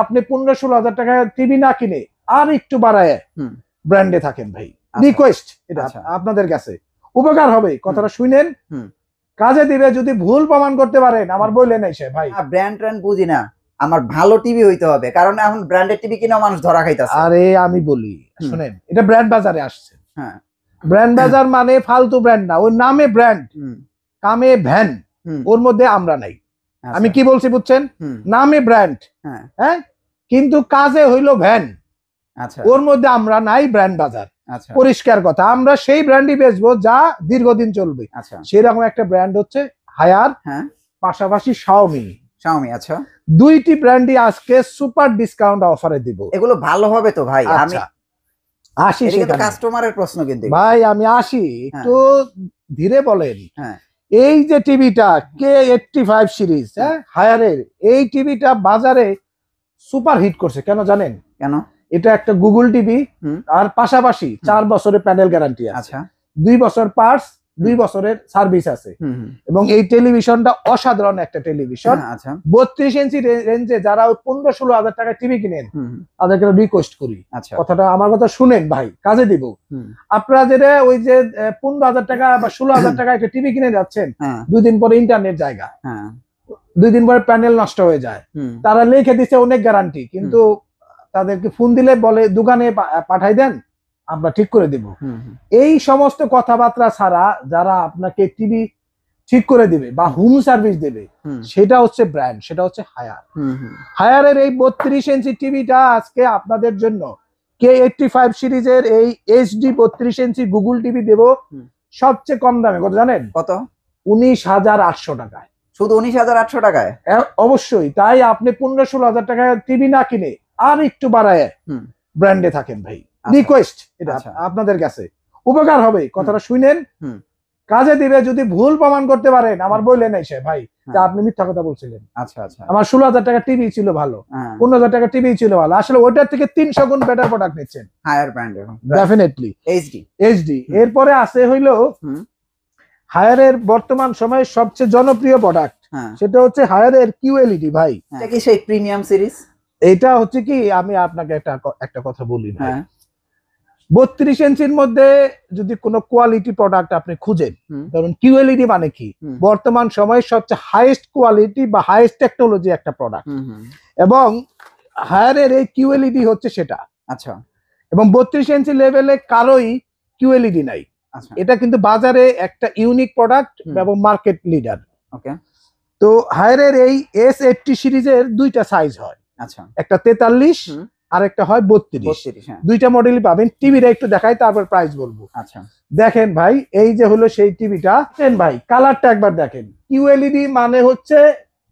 আপনি 15-16 হাজার টাকা টিভি না কিনে আর একটু বাড়ায় ব্র্যান্ডে থাকেন ভাই। রিকোয়েস্ট এটা আপনাদের কাছে, উপকার হবে, কথাটা শুনেন, কাজে দিবে। যদি ভুল প্রমাণ করতে পারেন আমার বললেন এসে ভাই ব্র্যান্ড ট্রেন্ড বুঝি না, আমার ভালো টিভি হইতে হবে, কারণ এখন ব্র্যান্ডেড টিভি কিনা মানুষ ধরা খাইতেছে। আরে আমি বলি শুনেন, এটা ব্র্যান্ড বাজারে আসছে। হ্যাঁ, ব্র্যান্ড বাজার মানে ফালতু ব্র্যান্ড না, ওর নামে ব্র্যান্ড, কামে ভ্যান, ওর মধ্যে আমরা নাই। আমি কি বলছি বুঝছেন? নামে ব্র্যান্ড, হ্যাঁ, কিন্তু কাজে হইলো ভ্যান। ওর মধ্যে আমরা নাই, ব্র্যান্ড বাজার। পরিষ্কার কথা, আমরা সেই ব্র্যান্ডই বেচবো যা দীর্ঘদিন চলবে। সেরকম একটা ব্র্যান্ড হচ্ছে হায়ার, পাশাপাশি শাওমি। আচ্ছা, দুইটি ব্র্যান্ডই আজকে সুপার ডিসকাউন্ট অফারে দিব। এগুলো ভালো হবে তো ভাই? আমি আসি, কাস্টমারের প্রশ্ন কিন্তু ভাই আমি আসি, একটু ধীরে বলেন। এই যে টিভিটা K85 সিরিজ, হায়ারের এই টিভিটা বাজারে সুপার হিট করছে, কেন জানেন? কেন? এটা একটা গুগল টিভি, আর পাশাপাশি 4 বছরের প্যানেল গ্যারান্টি আছে, 2 বছর পার্টস, 2 বছরের সার্ভিস আছে, এবং এই টেলিভিশনটা অসাধারণ একটা টেলিভিশন। 32 ইঞ্চি রেঞ্জে যারা 15-16 হাজার টাকা টিভি কিনেন তাদেরকে রিকোয়েস্ট করি, কথাটা আমার কথা শুনেন ভাই, কাজে দিব। আপনারা যেটা ওই যে 15,000 টাকা বা 16,000 টাকা একটা টিভি কিনে যাচ্ছেন, 2 দিন পরে ইন্টারনেট জায়গা, 2 দিন পরে প্যানেল নষ্ট হয়ে যায়, তারা লিখে দিচ্ছে অনেক গ্যারান্টি, কিন্তু তাদেরকে ফোন দিলে বলে দোকানে পাঠাই দেন, আমরা ঠিক করে দেব। এই সমস্ত কথাবার্তা ছাড়া যারা আপনাকে টিভি ঠিক করে দিবে বা হোম সার্ভিস দেবে, সেটা হচ্ছে ব্র্যান্ড, সেটা হচ্ছে হায়ার। হায়ারের এই 32 ইঞ্চি টিভিটা আজকে আপনাদের জন্য K85 সিরিজের এই HD 32 ইঞ্চি গুগল টিভি দেব সবচেয়ে কম দামে। কত জানেন? কত? 19,800 টাকায়। শুধু 19,800 টাকায়? অবশ্যই তাই। আপনি 15-16 হাজার টাকা টিভি না কিনে আর একটু বাড়ায় ব্র্যান্ডে থাকেন ভাই। রিকোয়েস্ট এটা আপনাদের কাছে, উপকার হবে, কথাটা শুনেন, কাজে দিবে। যদি ভুল প্রমাণ করতে পারেন আমার বললেন এসে ভাই যে আপনি মিথ্যা কথা বলছিলেন, আমার 16,000 টাকা টিভি ছিল ভালো, 15,000 টাকা টিভি ছিল ভালো, আসলে ওইটার থেকে 300 গুণ বেটার প্রোডাক্ট নিচ্ছেন হায়ার ব্র্যান্ডের, ডেফিনেটলি এইচডি। এরপরে আছে হইলো হায়ারের বর্তমান সময়ে সবচেয়ে জনপ্রিয় প্রোডাক্ট, সেটা হচ্ছে হায়ারের QLED ভাই। এটা কি সেই প্রিমিয়াম সিরিজ? এটা হচ্ছে কি, আমি আপনাকে একটা কথা বলি ভাই, 32 ইঞ্চির মধ্যে যদি কোনো কোয়ালিটি প্রোডাক্ট আপনি খুঁজেন, ধরুন QLED মানে কি, বর্তমান সময়ে সবচেয়ে হাইয়েস্ট কোয়ালিটি বা হাইয়েস্ট টেকনোলজি একটা প্রোডাক্ট, এবং হায়ারের এই QLED হচ্ছে সেটা। আচ্ছা, এবং 32 ইঞ্চি লেভেলে কারোই QLED নাই। এটা কিন্তু বাজারে একটা ইউনিক প্রোডাক্ট এবং মার্কেট লিডার। ওকে, তো হায়ারের এই S80 সিরিজের দুইটা সাইজ হয়, একটা 43 আর একটা হয় 32। দুইটা মডেলই পাবেন। টিভিটা একটু দেখাই, তারপর প্রাইস বলবো। দেখেন ভাই, এই যে হলো সেই টিভিটা, ভাই কালারটা একবার দেখেন। QLED মানে হচ্ছে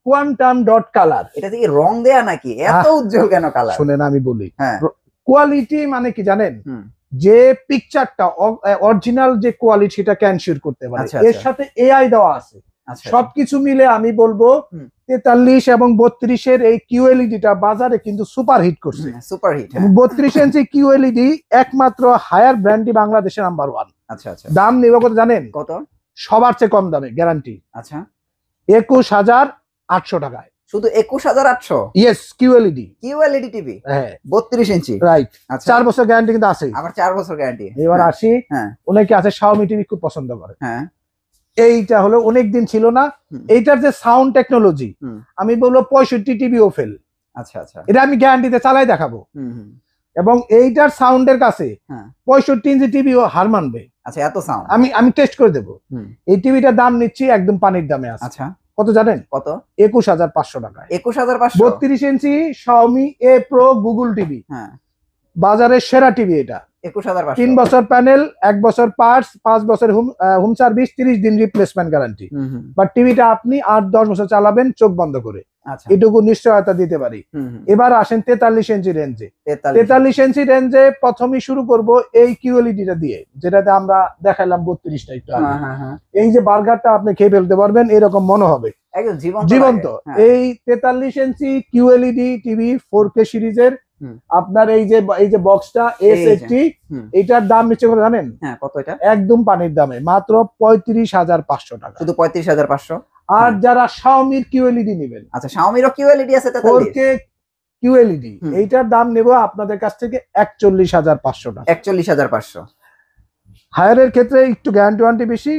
কোয়ান্টাম ডট কালার। এটা কি রং দেয়া নাকি? এত উজ্জ্বল কেন কালার? শুনেন আমি বলি, কোয়ালিটি মানে কি জানেন, যে পিকচারটা অরিজিনাল যে কোয়ালিটি সেটা ক্যানশিওর করতে পারে। এর সাথে AI দেওয়া আছে, সবকিছু মিলে আমি বলবো 43 এবং 32 এই QLEDটা বাজারে কিন্তু সুপার হিট করছে। 32 ইঞ্চি QLED একমাত্র হায়ার ব্র্যান্ডই বাংলাদেশের নাম্বার 1। দাম নেব কত জানেন? কত? সবার চেয়ে কম দামে গ্যারান্টি। 21,800 টাকায়। শুধু 21,800? ইয়েস, QLED টিভি, হ্যাঁ 32 ইঞ্চি, রাইট। 4 বছর গ্যারান্টি কিন্তু আছে। আবার 4 বছর গ্যারান্টি। এবার আসি, অনেকে আছে Xiaomi টিভি খুব পছন্দ করে। এইটা হলো অনেকদিন ছিল না। এইটার যে সাউন্ড টেকনোলজি, আমি বলবো 65 টিভিও ফেল। এটা আমি গ্যারান্টিতে চালাই দেখাবো। এবং এইটার সাউন্ডের কাছে 65 ইঞ্চি টিভিও হার মানবে। এত সাউন্ড আমি টেস্ট করে দেবো। এই টিভিটার দাম নিচ্ছি একদম পানির দামে আছে। কত জানেন? কত? 21,500 টাকা। 21,500? 32 ইঞ্চি Xiaomi A Pro Google TV, বাজারের সেরা টিভি এটা। 21,500। 3 বছর প্যানেল, 1 বছর পার্টস, 5 বছর হোম সার্ভিস, 30 দিন রিপ্লেসমেন্ট গ্যারান্টি। বাট টিভিটা আপনি 8-10 বছর চালাবেন চোখ বন্ধ করে, এটুকু নিশ্চয়তা দিতে পারি। এবার আসেন 43 ইঞ্চি রেঞ্জে। 43 ইঞ্চি রেঞ্জে প্রথমেই শুরু করব এই QLEDটা দিয়ে, যেটাতে আমরা দেখাইলাম 32টা। একটু এই যে বার্গারটা আপনি খেয়ে ফেলতে পারবেন এরকম মনে হবে, জীবন্ত। এই 43 ইঞ্চি QLED টিভি 4K সিরিজের আপনার এই যে বক্সটা S80, এটার দাম নিচ্ছে কত জানেন? কত? এটা একদম পানির দামে, মাত্র 35,500 টাকা। শুধু 35,500। আর যারা Xiaomi QLED নেবেন, Xiaomi QLED আছে 4K কিউএলইডি, এইটার দাম নেব আপনাদের কাছ থেকে 41,500 টাকা। 41,500। হায়ারের ক্ষেত্রে একটু গ্যারান্টি ওয়ারেন্টি বেশি,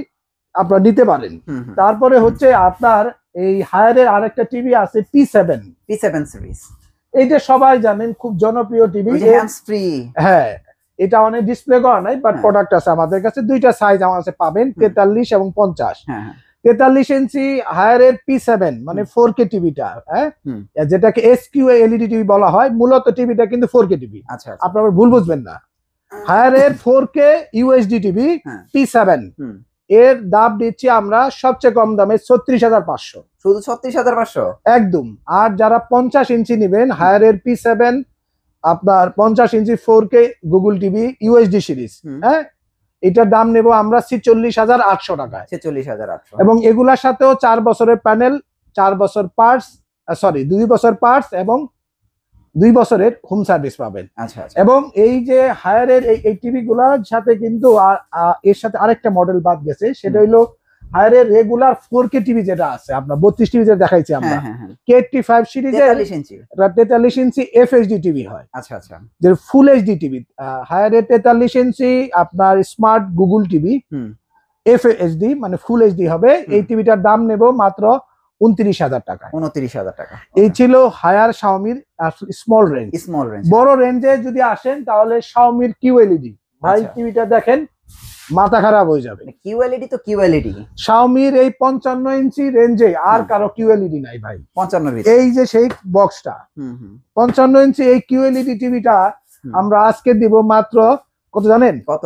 আপনারা নিতে পারেন। তারপরে হচ্ছে আপনার এই হায়ারের আরেকটা টিভি আছে P7 সিরিজ। এইটা সবাই জানেন, খুব জনপ্রিয় টিভি, হ্যান্ডস ফ্রি। হ্যাঁ, এটা অনেক ডিসপ্লে করা নাই, বাট প্রোডাক্ট আছে আমাদের কাছে। দুইটা সাইজ আমার কাছে পাবেন, 43 এবং 50। 43 ইঞ্চি হায়ারের P7 মানে 4K টিভিটা, হ্যাঁ, যেটাকে SQ এলইডি টিভি বলা হয়, মূলত টিভিটা কিন্তু 4K টিভি। আচ্ছা, আপনারা ভুল বুঝবেন না। হায়ারের 4K ইউএসডি টিভি P7 এর দাম দিচ্ছি আমরা সবচেয়ে কম দামে 36,500। শুধু 36,500 একদম। আর যারা 50 ইঞ্চি নেবেন হায়ারের P7, আপনার 50 ইঞ্চি 4K Google TV USD series, হ্যাঁ, এটার দাম নেব আমরা 46,800 টাকায়। 46,800। এবং এগুলার সাথেও 4 বছরের প্যানেল, 4 বছর পার্টস, 2 বছর পার্টস এবং 2 বছরের হোম সার্ভিস পাবেন। আচ্ছা। এবং এই যে হায়ারের এই টিভি গুলার সাথে কিন্তু এর সাথে আরেকটা মডেল বাদ গেছে, সেটা হলো হায়ারের রেগুলার 4K টিভি যেটা আছে, আপনার 32 টিভি যেটা দেখাইছি আমরা, K85 সিরিজের 43 ইঞ্চি এফএইচডি টিভি হয়। আচ্ছা, যে ফুল এইচডি টিভি। হায়ারের 43 ইঞ্চি আপনার স্মার্ট গুগল টিভি এফএইচডি মানে ফুল এইচডি হবে। এই টিভিটার দাম নেব মাত্র 29,000 টাকা। 29,000 টাকা। এই ছিল হায়ার শাওমির স্মল রেঞ্জ। বড় রেঞ্জে যদি আসেন তাহলে শাওমির কিউএলইডি, ভাই টিভিটা দেখেন মাথা খারাপ হয়ে যাবে। কিউএলইডি তো কিউএলইডি, শাওমির এই 55 ইঞ্চি রেঞ্জে আর কারো কিউএলইডি নাই ভাই। 55 এই যে সেই বক্সটা 55 ইঞ্চি এই কিউএলইডি টিভিটা আমরা আজকে দিব মাত্র কত জানেন? কত?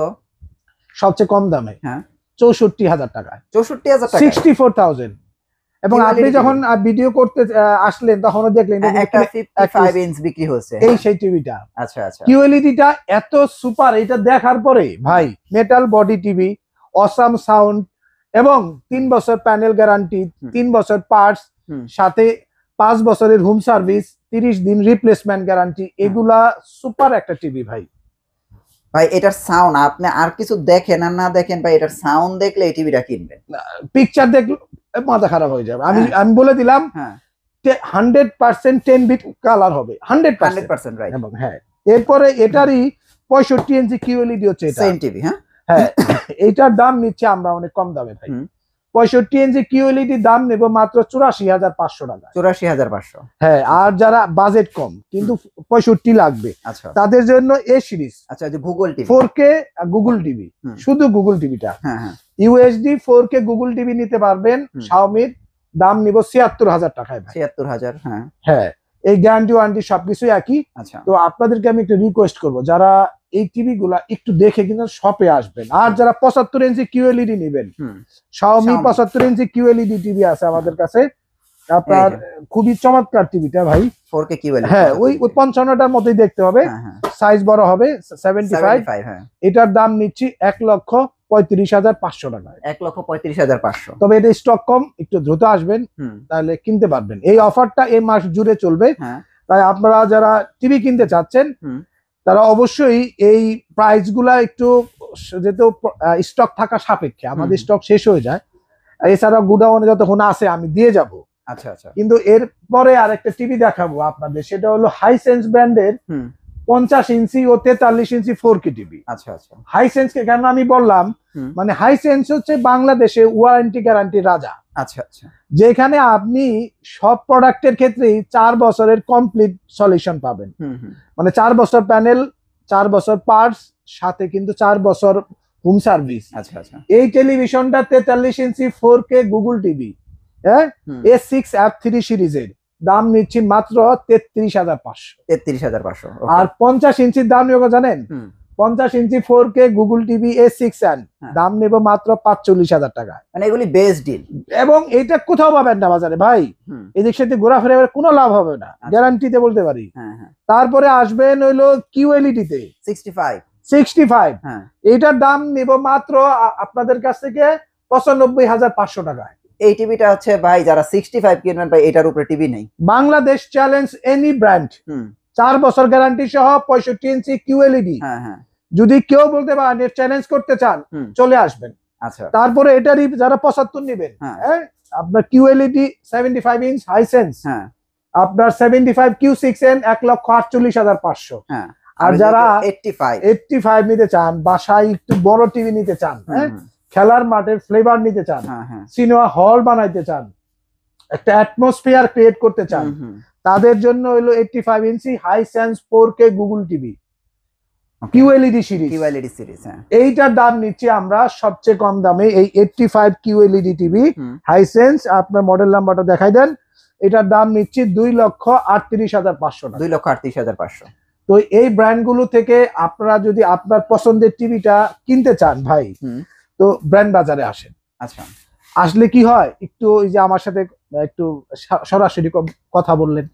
সবচেয়ে কম দামে, 64,000 টাকা। 64,000 টাকা, 64,000। এবং আপনি যখন ভিডিও করতে আসলেন তখনও দেখলেন একটা 55 ইঞ্চ বিক্রি হচ্ছে, এই সেই টিভিটা। আচ্ছা। কিউএলইডিটা এত সুপার, এটা দেখার পরে ভাই, metal body TV, awesome sound এবং 3 বছর প্যানেল গ্যারান্টি, 3 বছর পার্টস, সাথে 5 বছরের হোম সার্ভিস, 30 দিন রিপ্লেসমেন্ট গ্যারান্টি, এগুলা সুপার একটা টিভি ভাই। ভাই এটার সাউন্ড আপনি আর কিছু দেখেন আর না দেখেন, ভাই এটার সাউন্ড দেখলে এই টিভিটা কিনবেন। পিকচার দেখলে মাথা খারাপ হয়ে যাবে। আমি বলে দিলাম 100% 10 বিট কালার হবে, 100% রাইট। এবং হ্যাঁ, এরপরে এটারই 65 ইঞ্চি কিউএলইডি হচ্ছে, এটা সেম টিভি। হ্যাঁ, এইটার দাম নিচ্ছে আমরা অনেক কম দামে ভাই। 65 ইঞ্চি কিউএলইডি দাম নেব মাত্র 84,500 টাকা। 84,500। হ্যাঁ, আর যারা বাজেট কম কিন্তু 65 লাগবে, আচ্ছা, তাদের জন্য এ সিরিজ। আচ্ছা, যে Google TV 4K Google TV, শুধু গুগল টিভিটা, ইউএসডি 4K গুগল টিভি নিতে পারবেন। শাওমির দাম নিব 76,000 টাকায় ভাই। 76,000। হ্যাঁ, এই গ্যারান্টি ওয়ারেন্টি সবকিছুই একই। আচ্ছা, তো আপনাদেরকে আমি একটু রিকোয়েস্ট করব, যারা এই টিভি গুলা একটু দেখে কিন্তু শপে আসবেন। আর যারা 75 ইঞ্চি কিউএলইডি নেবেন, শাওমি 75 ইঞ্চি কিউএলইডি টিভি আছে আমাদের কাছে, আপনার খুবই চমৎকার টিভিটা ভাই। 4K কিউএলইডি, হ্যাঁ, ওই 55টার মতোই দেখতে হবে, সাইজ বড় হবে 75। এটার দাম নিচ্ছি 1,35,500 টাকা। 1,35,500। তবে এটা স্টক কম, একটু দ্রুত আসবেন তাহলে কিনতে পারবেন। এই অফারটা এই মাস জুড়ে চলবে। তাই আপনারা যারা টিভি কিনতে চাচ্ছেন তারা অবশ্যই এই প্রাইস গুলা একটু, যেহেতু স্টক থাকা সাপেক্ষে, আমাদের স্টক শেষ হয়ে যায়, এছাড়া গুডাউনে যতক্ষণ আছে আমি দিয়ে যাব। আচ্ছা, কিন্তু এরপরে আরেকটা টিভি দেখাবো আপনাদের, সেটা হলো হাইসেন্স ব্র্যান্ডের 50 ইঞ্চি ও 43 ইঞ্চি 4K টিভি। আচ্ছা, হাইসেন্স কে কেন আমি বললাম, মানে হাইসেন্স হচ্ছে বাংলাদেশে ওয়ারেন্টি গ্যারান্টি রাজা। আচ্ছা, যেখানে আপনি সব প্রোডাক্টের ক্ষেত্রেই 4 বছরের কমপ্লিট সলিউশন পাবেন। মানে 4 বছর প্যানেল, 4 বছর পার্টস, সাথে কিন্তু 4 বছর হোম সার্ভিস। আচ্ছা, এই টেলিভিশনটা 43 ইঞ্চি 4K গুগল টিভি, হ্যাঁ, A6F3 সিরিজের দাম নিচ্ছি মাত্র 33,500। 33,500। আর 50 ইঞ্চির দাম নেব জানেন? 50 ইঞ্চি 4K গুগল টিভি A6N দাম নেব মাত্র 45,000 টাকা। মানে এগুলি বেস্ট ডিল, এবং এটা কোথাও পাবেন না বাজারে ভাই। এদিক সেদিক ঘোরাফেরা কোনো লাভ হবে না, গ্যারান্টিতে বলতে পারি। তারপরে আসবেন হইলো কিউএলইডি তে 65। এটার দাম নেব মাত্র আপনাদের কাছ থেকে 95,500 টাকায়। এই টিভিটা হচ্ছে ভাই, যারা 65 কিনবেন ভাই, এটার উপরে টিভি নেই। বাংলাদেশ চ্যালেঞ্জ এনি ব্র্যান্ড, 4 বছর গ্যারান্টি সহ 65 ইঞ্চি কিউএলইডি। যদি কেউ বলতে পারেন চ্যালেঞ্জ করতে চান, চলে আসবেন। আচ্ছা, তারপরে এটারই যারা 75 নেবেন, হ্যাঁ, আপনার কিউএলইডি 75 ইঞ্চ হাইসেন্স, আপনার 75 Q6N 1,48,500। হ্যাঁ, আর যারা 85 নিতে চান, বাসায় একটু বড় টিভি নিতে চান, হ্যাঁ, খেলার মাঠের ফ্লেভার নিতে চান, সিনেমা হল বানাইতে চান, একটা অ্যাটমসফিয়ার ক্রিয়েট করতে চান, তাদের জন্য হলো 85 inch Hisense 4K Google TV QLED series. এইটার দাম নিচ্ছি আমরা সবচেয়ে কম দামে, এই 85 QLED টিভি হাইসেন্স। আপনার মডেল নাম্বারটা দেখাই দেন। এটার দাম নিচ্ছি 2,38,500 টাকা। 2,38,500। তো এই ব্র্যান্ডগুলো থেকে আপনারা যদি আপনার পছন্দের টিভিটা কিনতে চান ভাই, তো ব্র্যান্ড বাজারে আসেন। আচ্ছা, আসলে কি হয়, একটু ওই যে আমার সাথে একটু সরাসরি কথা বললেন,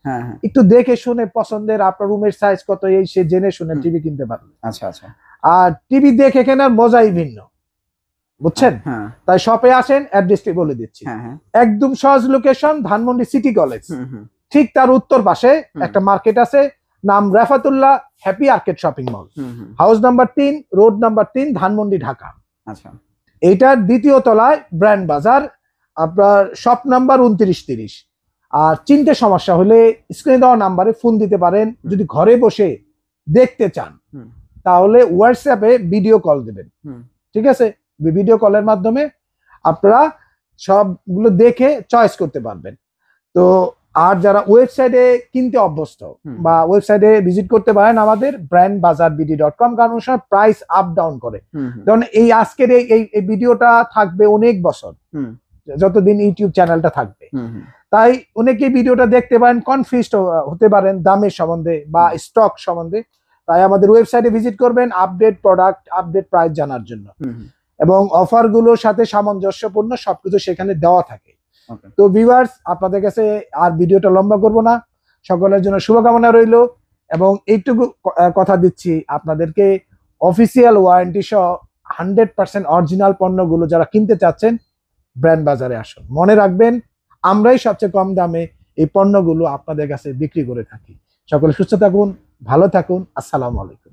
একটু দেখে শুনে পছন্দের আপনার রুমের সাইজ কত এই সে জেনে শুনে টিভি কিনতে পারবেন। আচ্ছা আচ্ছা। আর টিভি দেখে কেনার মজাই ভিন্ন, বুঝছেন? তাই শপে আসেন, অ্যাড্রেসটি বলে দিচ্ছি। একদম সহজ লোকেশন, ধানমন্ডি সিটি কলেজ, ঠিক তার উত্তর পাশে একটা মার্কেট আছে, নাম Rafatullah happy arcade shopping mall, house number 3, road number 3, Dhanmondi, Dhaka. আচ্ছা, এইটার দ্বিতীয় তলায় ব্র্যান্ড বাজার, আপনার শপ নাম্বার 2930। আর চিনতে সমস্যা হলে স্ক্রিনে দেওয়া নাম্বারে ফোন দিতে পারেন। যদি ঘরে বসে দেখতে চান তাহলে হোয়াটসঅ্যাপে ভিডিও কল দেবেন, ঠিক আছে? ভিডিও কলের মাধ্যমে আপনারা সবগুলো দেখে চয়েস করতে পারবেন। তো আর যারা ওয়েবসাইটে কিনতে অভ্যস্ত বা ওয়েবসাইটে ভিজিট করতে পারেন আমাদের brandbazarbd.com, কারণ ওর সময় প্রাইস আপ ডাউন করে। কারণ এই আজকের এই ভিডিওটা থাকবে অনেক বছর, যতদিন ইউটিউব চ্যানেলটা থাকবে। তাই অনেকে ভিডিওটা দেখতে পারেন, কনফিউজড হতে পারেন দামের সম্বন্ধে বা স্টক সম্বন্ধে। তাই আমাদের ওয়েবসাইটে ভিজিট করবেন আপডেট প্রোডাক্ট, আপডেট প্রাইস জানার জন্য, এবং অফার গুলোর সাথে সামঞ্জস্যপূর্ণ সবকিছু সেখানে দেওয়া থাকে। তো ভিউয়ার্স, আপনাদের কাছে আর ভিডিওটা লম্বা করব না, সকলের জন্য শুভকামনা রইল। এবং এইটুকু কথা দিচ্ছি আপনাদেরকে, অফিসিয়াল ওয়ারেন্টি সহ 100% অরিজিনাল পণ্যগুলো যারা কিনতে চাচ্ছেন ব্র্যান্ড বাজারে আসুন। মনে রাখবেন, আমরাই সবচেয়ে কম দামে এই পণ্যগুলো আপনাদের কাছে বিক্রি করে থাকি। সকলে সুস্থ থাকুন, ভালো থাকুন। আসসালামু আলাইকুম।